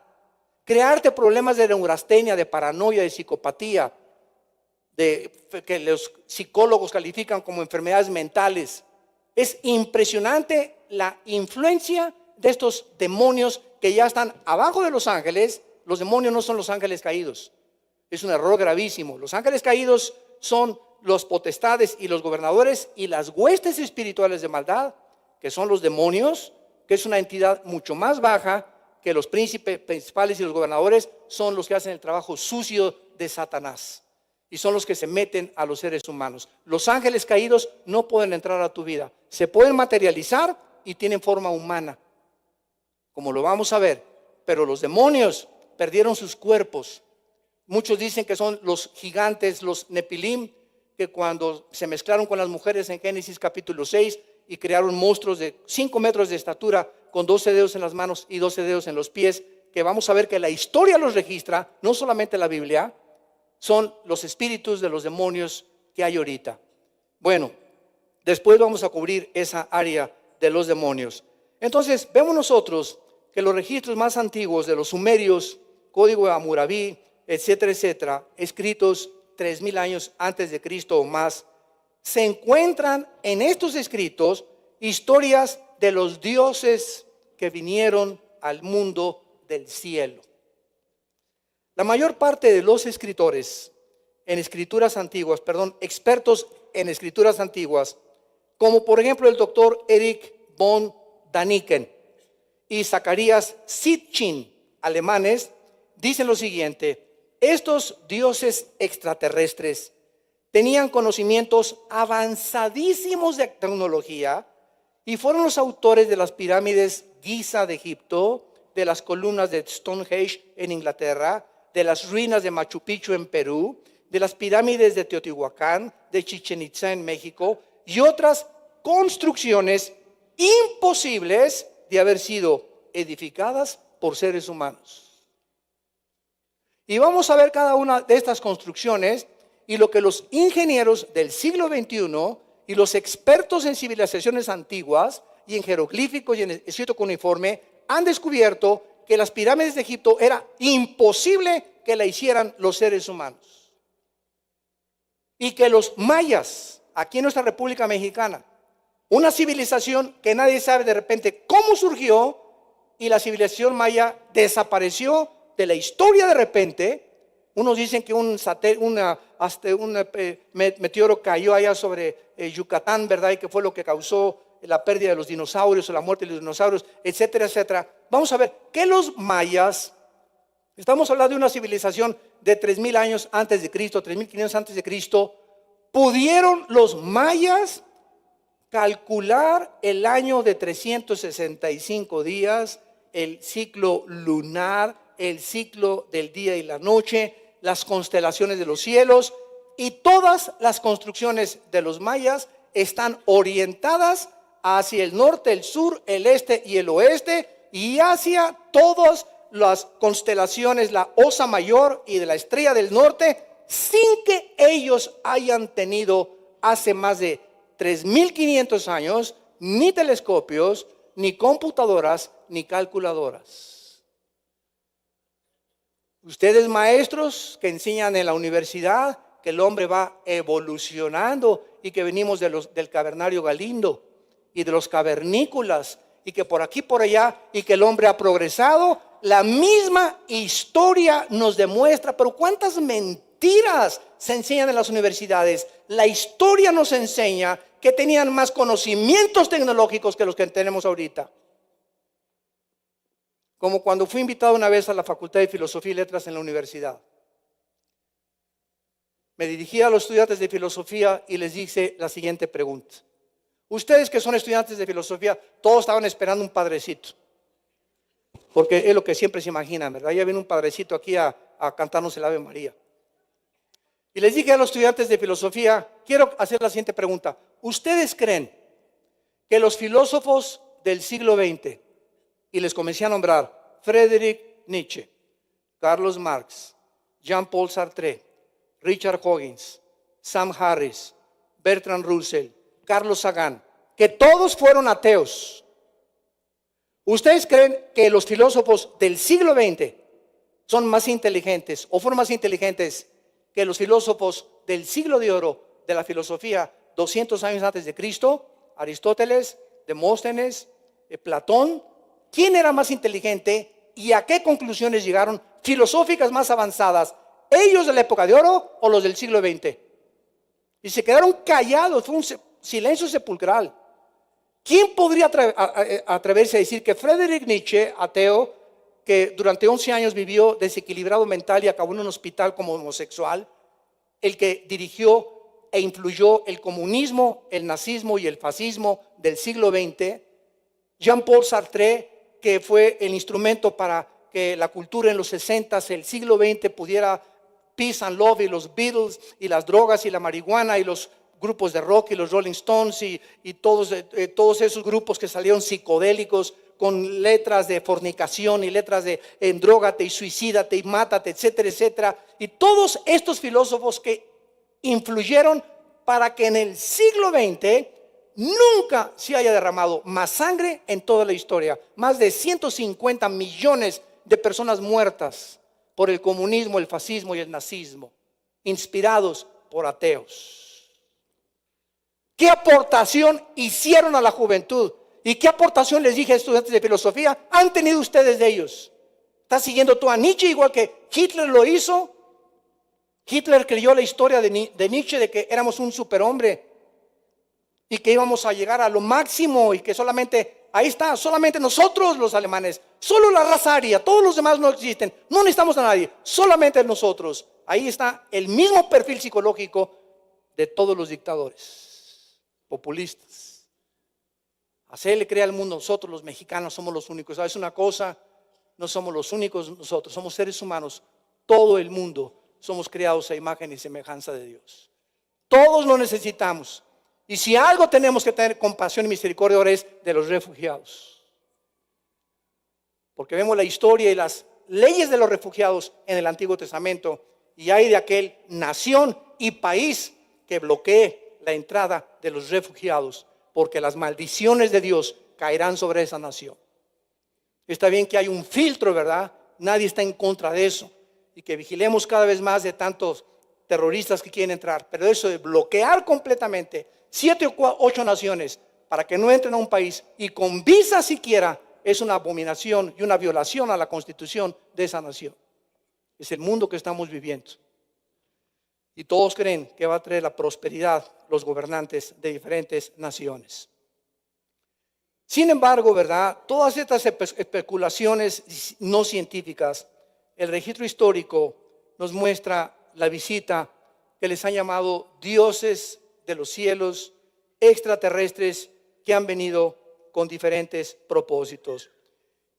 crearte problemas de neurastenia, de paranoia, de psicopatía, que los psicólogos califican como enfermedades mentales. Es impresionante la influencia de estos demonios que ya están abajo de los ángeles. Los demonios no son los ángeles caídos. Es un error gravísimo. Los ángeles caídos son los potestades y los gobernadores y las huestes espirituales de maldad, que son los demonios, que es una entidad mucho más baja, que los príncipes principales y los gobernadores son los que hacen el trabajo sucio de Satanás y son los que se meten a los seres humanos. Los ángeles caídos no pueden entrar a tu vida. Se pueden materializar y tienen forma humana, como lo vamos a ver, pero los demonios perdieron sus cuerpos. Muchos dicen que son los gigantes, los Nepilim, que cuando se mezclaron con las mujeres en Génesis capítulo 6 y crearon monstruos de 5 metros de estatura con 12 dedos en las manos y 12 dedos en los pies, que vamos a ver que la historia los registra, no solamente la Biblia, son los espíritus de los demonios que hay ahorita. Bueno, después vamos a cubrir esa área de los demonios. Entonces, vemos nosotros que los registros más antiguos de los sumerios, código de Hammurabi, etcétera, etcétera, escritos 3000 años antes de Cristo o más, se encuentran en estos escritos historias de los dioses que vinieron al mundo del cielo. La mayor parte de los escritores en escrituras antiguas, expertos en escrituras antiguas, como por ejemplo el doctor Erich von Daniken y Zacarías Sitchin, alemanes, dicen lo siguiente: estos dioses extraterrestres tenían conocimientos avanzadísimos de tecnología y fueron los autores de las pirámides Giza de Egipto, de las columnas de Stonehenge en Inglaterra, de las ruinas de Machu Picchu en Perú, de las pirámides de Teotihuacán, de Chichén Itzá en México y otras construcciones imposibles de haber sido edificadas por seres humanos. Y vamos a ver cada una de estas construcciones y lo que los ingenieros del siglo XXI y los expertos en civilizaciones antiguas y en jeroglíficos y en escrito cuneiforme han descubierto que las pirámides de Egipto era imposible que la hicieran los seres humanos. Y que los mayas, aquí en nuestra República Mexicana, una civilización que nadie sabe de repente cómo surgió, y la civilización maya desapareció de la historia de repente. Unos dicen que un meteoro cayó allá sobre Yucatán, ¿verdad? Y que fue lo que causó la pérdida de los dinosaurios o la muerte de los dinosaurios, etcétera, etcétera. Vamos a ver que los mayas, estamos hablando de una civilización de 3000 años antes de Cristo, 3500 antes de Cristo, pudieron los mayas calcular el año de 365 días, el ciclo lunar, el ciclo del día y la noche, las constelaciones de los cielos, y todas las construcciones de los mayas están orientadas hacia el norte, el sur, el este y el oeste, y hacia todas las constelaciones, la Osa Mayor y de la Estrella del Norte, sin que ellos hayan tenido hace más de 3500 años ni telescopios, ni computadoras, ni calculadoras. Ustedes, maestros que enseñan en la universidad que el hombre va evolucionando y que venimos del cavernario Galindo y de los cavernícolas y que por aquí por allá y que el hombre ha progresado, la misma historia nos demuestra. Pero ¿cuántas mentiras se enseñan en las universidades? La historia nos enseña que tenían más conocimientos tecnológicos que los que tenemos ahorita. Como cuando fui invitado una vez a la Facultad de Filosofía y Letras en la universidad. Me dirigí a los estudiantes de filosofía y les hice la siguiente pregunta. Ustedes que son estudiantes de filosofía, todos estaban esperando un padrecito. Porque es lo que siempre se imaginan, ¿verdad? Ya viene un padrecito aquí a cantarnos el Ave María. Y les dije a los estudiantes de filosofía, quiero hacer la siguiente pregunta. ¿Ustedes creen que los filósofos del siglo XX, y les comencé a nombrar Friedrich Nietzsche, Carlos Marx, Jean-Paul Sartre, Richard Dawkins, Sam Harris, Bertrand Russell, Carlos Sagan, que todos fueron ateos? ¿Ustedes creen que los filósofos del siglo XX son más inteligentes o fueron más inteligentes que los filósofos del siglo de oro de la filosofía 200 años antes de Cristo? Aristóteles, Demóstenes, Platón. ¿Quién era más inteligente y a qué conclusiones llegaron filosóficas más avanzadas? ¿Ellos de la época de oro o los del siglo XX? Y se quedaron callados, fue un silencio sepulcral. ¿Quién podría atreverse a decir que Friedrich Nietzsche, ateo, que durante 11 años vivió desequilibrado mental y acabó en un hospital como homosexual, el que dirigió e influyó el comunismo, el nazismo y el fascismo del siglo XX, Jean-Paul Sartre, que fue el instrumento para que la cultura en los 60s, el siglo XX, pudiera peace and love, y los Beatles y las drogas y la marihuana y los grupos de rock y los Rolling Stones y todos esos grupos que salieron psicodélicos con letras de fornicación y letras de endrógate y suicídate y mátate, etcétera, etcétera. Y todos estos filósofos que influyeron para que en el siglo XX nunca se haya derramado más sangre en toda la historia. Más de 150 millones de personas muertas por el comunismo, el fascismo y el nazismo, inspirados por ateos. ¿Qué aportación hicieron a la juventud? ¿Y qué aportación les dije a estudiantes de filosofía han tenido ustedes de ellos? ¿Estás siguiendo tú a Nietzsche igual que Hitler lo hizo? Hitler creyó la historia de Nietzsche de que éramos un superhombre y que íbamos a llegar a lo máximo y que solamente, ahí está, solamente nosotros los alemanes, solo la raza aria, todos los demás no existen, no necesitamos a nadie, solamente nosotros. Ahí está el mismo perfil psicológico de todos los dictadores populistas. Hacerle creer al mundo, nosotros los mexicanos somos los únicos. ¿Sabes una cosa? No somos los únicos nosotros, somos seres humanos. Todo el mundo somos creados a imagen y semejanza de Dios. Todos lo necesitamos. Y si algo tenemos que tener compasión y misericordia ahora es de los refugiados. Porque vemos la historia y las leyes de los refugiados en el Antiguo Testamento. Y hay de aquel nación y país que bloquee la entrada de los refugiados, porque las maldiciones de Dios caerán sobre esa nación. Está bien que hay un filtro, ¿verdad? Nadie está en contra de eso, y que vigilemos cada vez más de tantos terroristas que quieren entrar, pero eso de bloquear completamente 7 o 8 naciones para que no entren a un país y con visa siquiera, es una abominación y una violación a la constitución de esa nación. Es el mundo que estamos viviendo. Y todos creen que va a traer la prosperidad los gobernantes de diferentes naciones. Sin embargo, ¿verdad? Todas estas especulaciones no científicas, el registro histórico nos muestra la visita que les han llamado dioses de los cielos, extraterrestres que han venido con diferentes propósitos.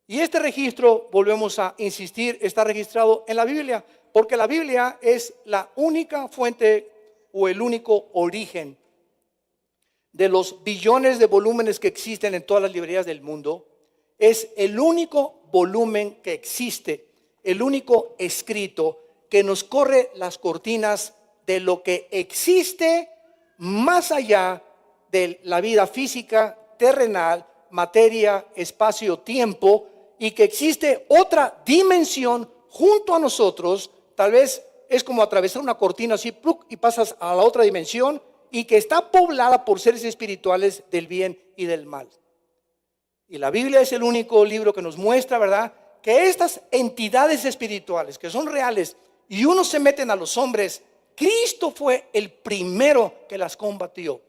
Y este registro, volvemos a insistir, está registrado en la Biblia, porque la Biblia es la única fuente o el único origen de los billones de volúmenes que existen en todas las librerías del mundo. Es el único volumen que existe, el único escrito que nos corre las cortinas de lo que existe más allá de la vida física, terrenal, materia, espacio, tiempo, y que existe otra dimensión junto a nosotros. Tal vez es como atravesar una cortina así y pasas a la otra dimensión, y que está poblada por seres espirituales del bien y del mal. Y la Biblia es el único libro que nos muestra, ¿verdad?, que estas entidades espirituales que son reales y unos se meten a los hombres, Cristo fue el primero que las combatió.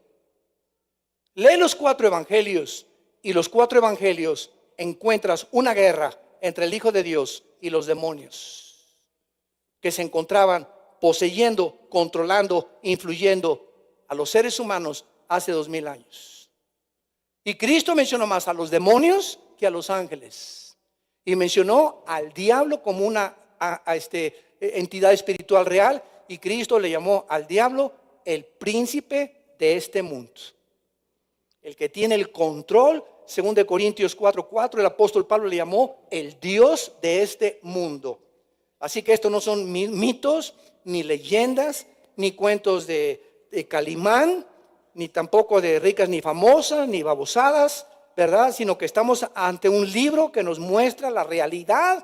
Lee los 4 evangelios y los 4 evangelios encuentras una guerra entre el Hijo de Dios y los demonios que se encontraban poseyendo, controlando, influyendo a los seres humanos hace 2000 años. Y Cristo mencionó más a los demonios que a los ángeles, y mencionó al diablo como una entidad espiritual real, y Cristo le llamó al diablo el príncipe de este mundo, el que tiene el control. Según de Corintios 4:4, el apóstol Pablo le llamó el Dios de este mundo. Así que esto no son mitos, ni leyendas, ni cuentos de Calimán, ni tampoco de ricas ni famosas, ni babosadas, ¿verdad? Sino que estamos ante un libro que nos muestra la realidad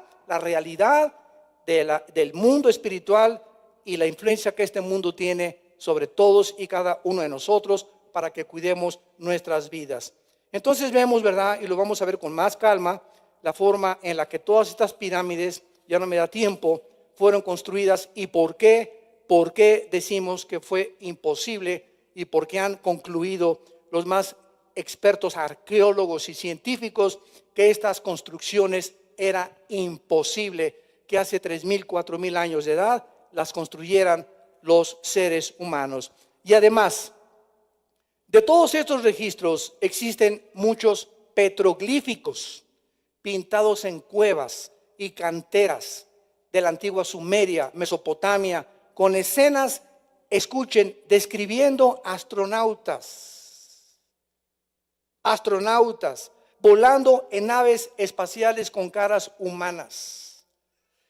del mundo espiritual y la influencia que este mundo tiene sobre todos y cada uno de nosotros para que cuidemos nuestras vidas. Entonces vemos, ¿verdad? Y lo vamos a ver con más calma, la forma en la que todas estas pirámides, ya no me da tiempo, fueron construidas y por qué decimos que fue imposible y por qué han concluido los más expertos arqueólogos y científicos que estas construcciones era imposible que hace 3,000, 4,000 años de edad las construyeran los seres humanos. Y además, de todos estos registros existen muchos petroglíficos pintados en cuevas y canteras de la antigua Sumeria, Mesopotamia, con escenas, escuchen, describiendo astronautas volando en naves espaciales con caras humanas.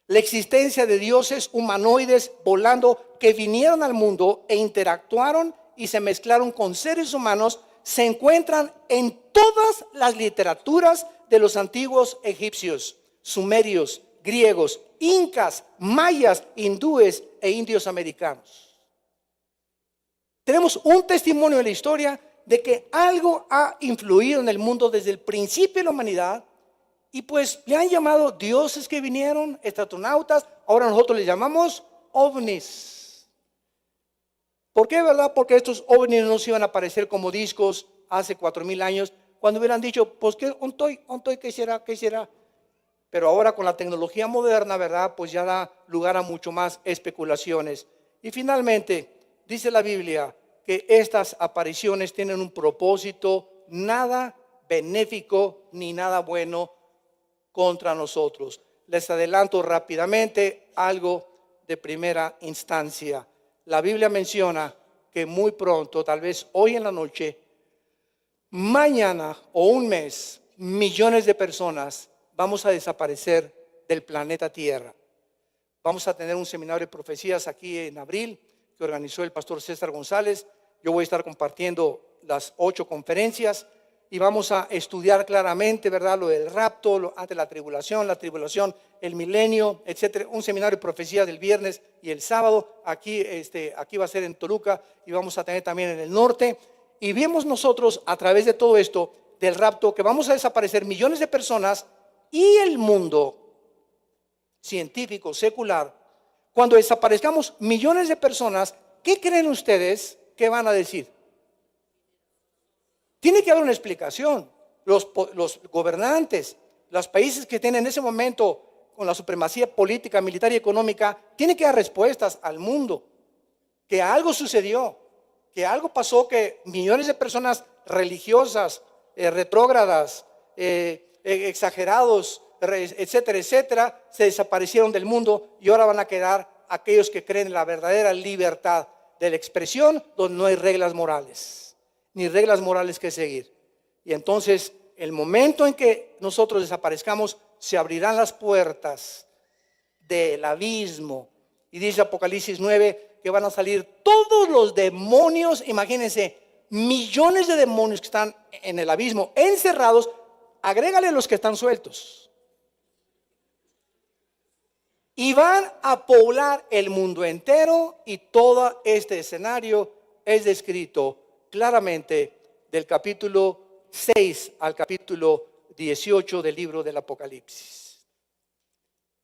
La existencia de dioses humanoides volando que vinieron al mundo e interactuaron y se mezclaron con seres humanos se encuentran en todas las literaturas de los antiguos egipcios, sumerios, griegos, incas, mayas, hindúes e indios americanos. Tenemos un testimonio de la historia de que algo ha influido en el mundo desde el principio de la humanidad, y pues le han llamado dioses que vinieron, astronautas, ahora nosotros les llamamos ovnis. ¿Por qué, verdad? Porque estos ovnis no se iban a aparecer como discos hace 4,000 años, cuando hubieran dicho, pues ¿qué? ¿Qué será? ¿Qué será? Pero ahora con la tecnología moderna, ¿verdad? Pues ya da lugar a mucho más especulaciones. Y finalmente, dice la Biblia que estas apariciones tienen un propósito nada benéfico ni nada bueno contra nosotros. Les adelanto rápidamente algo de primera instancia. La Biblia menciona que muy pronto, tal vez hoy en la noche, mañana o un mes, millones de personas vamos a desaparecer del planeta Tierra. Vamos a tener un seminario de profecías aquí en abril que organizó el pastor César González. Yo voy a estar compartiendo las 8 conferencias y vamos a estudiar claramente, ¿verdad? Lo del rapto, ante la tribulación, el milenio, etcétera. Un seminario de profecías del viernes y el sábado. Aquí va a ser en Toluca y vamos a tener también en el norte. Y vemos nosotros a través de todo esto del rapto que vamos a desaparecer millones de personas y el mundo científico, secular. Cuando desaparezcamos millones de personas, ¿qué creen ustedes que van a decir? Tiene que haber una explicación. Los gobernantes, los países que tienen en ese momento con la supremacía política, militar y económica, tienen que dar respuestas al mundo. Que algo sucedió, que algo pasó, que millones de personas religiosas, retrógradas, exagerados, etcétera, etcétera, se desaparecieron del mundo y ahora van a quedar aquellos que creen en la verdadera libertad de la expresión, donde no hay reglas morales, ni reglas morales que seguir. Y entonces, el momento en que nosotros desaparezcamos, se abrirán las puertas del abismo. Y dice Apocalipsis 9 que van a salir todos los demonios, imagínense, millones de demonios que están en el abismo, encerrados, agrégale los que están sueltos. Y van a poblar el mundo entero, y todo este escenario es descrito claramente del capítulo 6 al capítulo 18 del libro del Apocalipsis.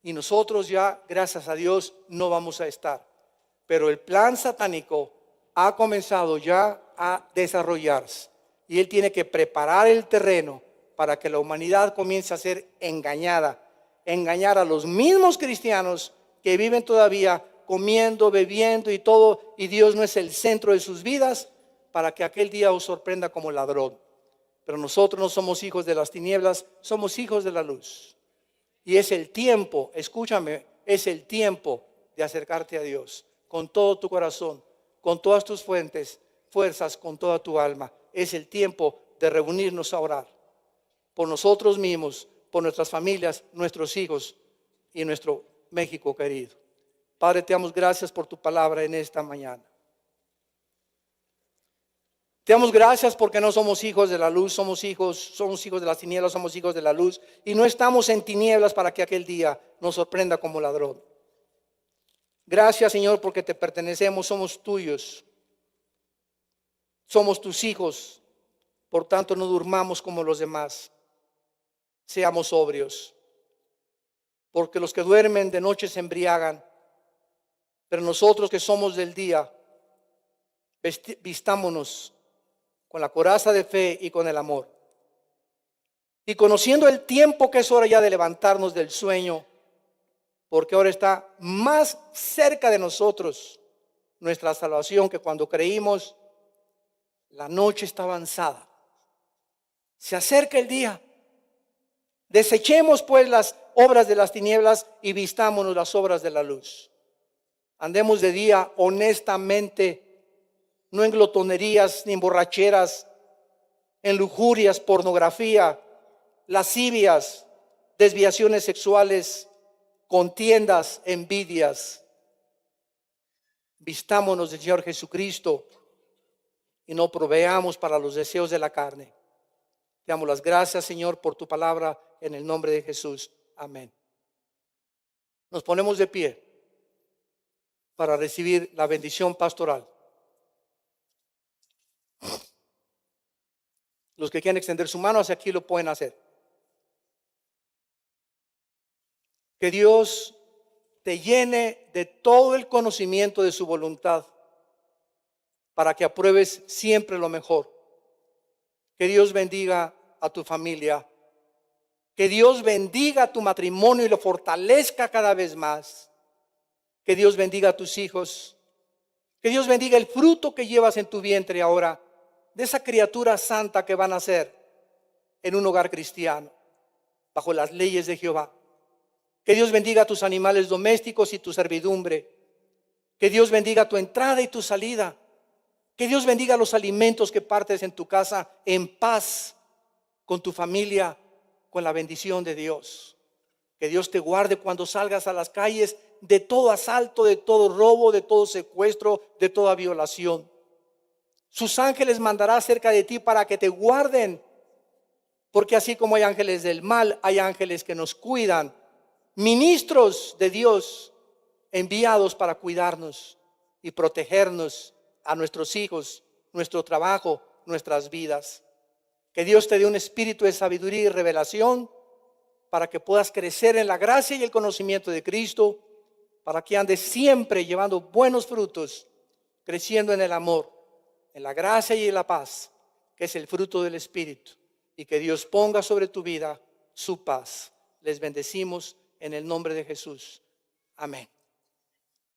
Y nosotros ya, gracias a Dios, no vamos a estar. Pero el plan satánico ha comenzado ya a desarrollarse. Y él tiene que preparar el terreno para que la humanidad comience a ser engañada. Engañar a los mismos cristianos que viven todavía comiendo, bebiendo y todo, y Dios no es el centro de sus vidas, para que aquel día os sorprenda como ladrón. Pero nosotros no somos hijos de las tinieblas, somos hijos de la luz. Y es el tiempo, escúchame, es el tiempo de acercarte a Dios con todo tu corazón, con todas tus fuerzas, con toda tu alma. Es el tiempo de reunirnos a orar por nosotros mismos, por nuestras familias, nuestros hijos y nuestro México querido. Padre, te damos gracias por tu palabra en esta mañana. Te damos gracias porque no somos hijos de la luz, somos hijos de las tinieblas, somos hijos de la luz, y no estamos en tinieblas para que aquel día nos sorprenda como ladrón. Gracias, Señor, porque te pertenecemos, somos tuyos, somos tus hijos, por tanto no durmamos como los demás. Seamos sobrios, porque los que duermen de noche se embriagan, pero nosotros que somos del día, vistámonos con la coraza de fe y con el amor. Y conociendo el tiempo que es hora ya de levantarnos del sueño, porque ahora está más cerca de nosotros nuestra salvación que cuando creímos. La noche está avanzada, se acerca el día. Desechemos pues las obras de las tinieblas y vistámonos las obras de la luz. Andemos de día honestamente, no en glotonerías ni en borracheras, en lujurias, pornografía, lascivias, desviaciones sexuales, contiendas, envidias. Vistámonos del Señor Jesucristo y no proveamos para los deseos de la carne. Te damos las gracias, Señor, por tu palabra en el nombre de Jesús. Amén. Nos ponemos de pie para recibir la bendición pastoral. Los que quieran extender su mano hacia aquí lo pueden hacer. Que Dios te llene de todo el conocimiento de su voluntad para que apruebes siempre lo mejor. Que Dios bendiga a tu familia. Que Dios bendiga tu matrimonio y lo fortalezca cada vez más. Que Dios bendiga a tus hijos. Que Dios bendiga el fruto que llevas en tu vientre ahora, de esa criatura santa que van a ser en un hogar cristiano, bajo las leyes de Jehová. Que Dios bendiga a tus animales domésticos y tu servidumbre. Que Dios bendiga tu entrada y tu salida. Que Dios bendiga los alimentos que partes en tu casa en paz, con tu familia, con la bendición de Dios. Que Dios te guarde cuando salgas a las calles de todo asalto, de todo robo, de todo secuestro, de toda violación. Sus ángeles mandará cerca de ti para que te guarden, porque así como hay ángeles del mal, hay ángeles que nos cuidan, ministros de Dios enviados para cuidarnos y protegernos, a nuestros hijos, nuestro trabajo, nuestras vidas. Que Dios te dé un espíritu de sabiduría y revelación para que puedas crecer en la gracia y el conocimiento de Cristo, para que andes siempre llevando buenos frutos, creciendo en el amor, en la gracia y en la paz, que es el fruto del Espíritu, y que Dios ponga sobre tu vida su paz. Les bendecimos en el nombre de Jesús. Amén.